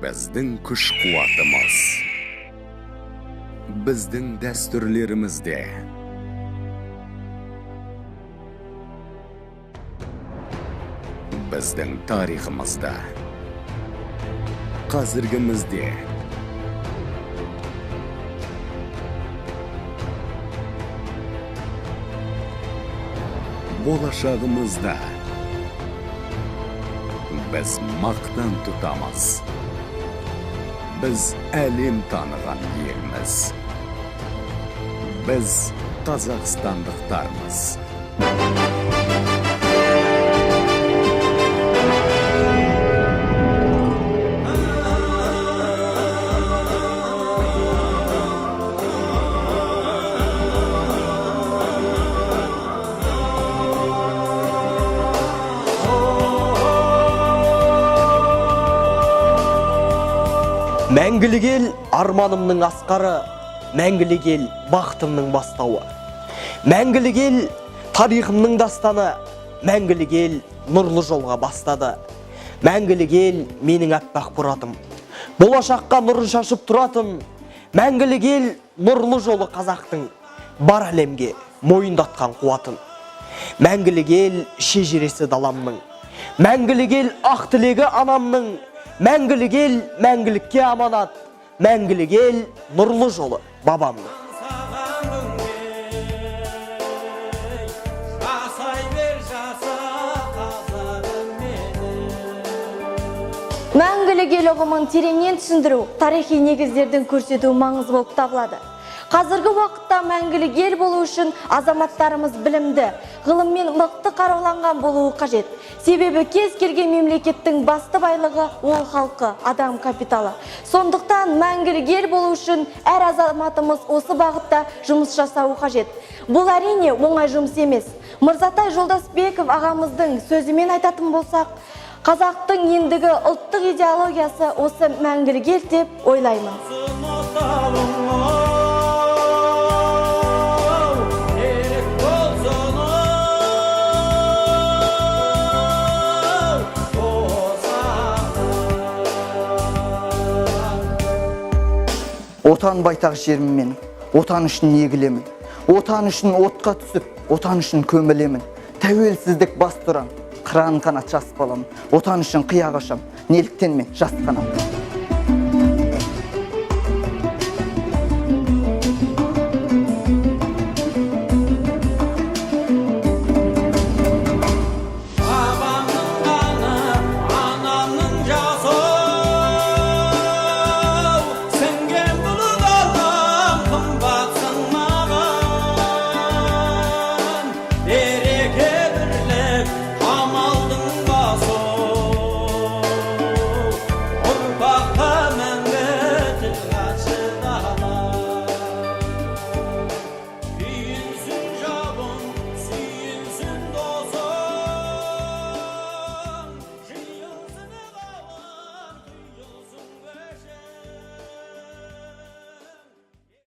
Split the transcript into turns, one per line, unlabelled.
Біздің күш қуатымыз біздің дәстүрлерімізде. Біздің тарихымызда, қазіргімізде. Болашағымызда. Біз мақтан тұтамыз. Біз әлем таныған елміз. Біз қазақстандықтармыз.
Мәңгілік ел арманымның асқары, мәңгілік ел бақытымның бастауы. Мәңгілік ел тарихымның дастаны, мәңгілік ел нұрлы жолға бастады. Мәңгілік ел менің аппақ мұратым, болашаққа нұрын шашып тұратын. Мәңгілік ел нұрлы жолы қазақтың, бар әлемге мойындатқан қуатын. Мәңгілік ел шежіресі даламның, мәңгілік ел ақ тілегі анамның. Мәңгілік ел мәңгілікке аманат, мәңгілік ел нұрлы жолы бабамның.
Мәңгілік ел ұғымын тереңнен түсіндіру, тарихи негіздердің көрсету маңызы болып табылады. Қазіргі уақытта мәңгілік ел болу үшін азаматтарымыз білімді, ғылыммен мықты қаруланған болуы қажет. Себебі кез келген мемлекеттің басты байлығы ол халқы, адам капиталы. Сондықтан мәңгілік ел болу үшін әр азаматымыз осы бағытта жұмыс жасауы қажет. Бұл әрине оңай жұмыс емес. Мырзатай Жолдасбеков ағамыздың сөзімен айтатын болсақ, қазақтың ендігі ұлттық идеологиясы осы мәңгілік ел деп ойлаймын.
Отан байтақ жерім мен, отан үшін егілемін. Отан үшін отқа түсіп, отан үшін көмілемін. Тәуелсіздік бас тұрам, қыран қанат жас балам. Отан үшін қияқ ашам, неліктен мен жас қанам.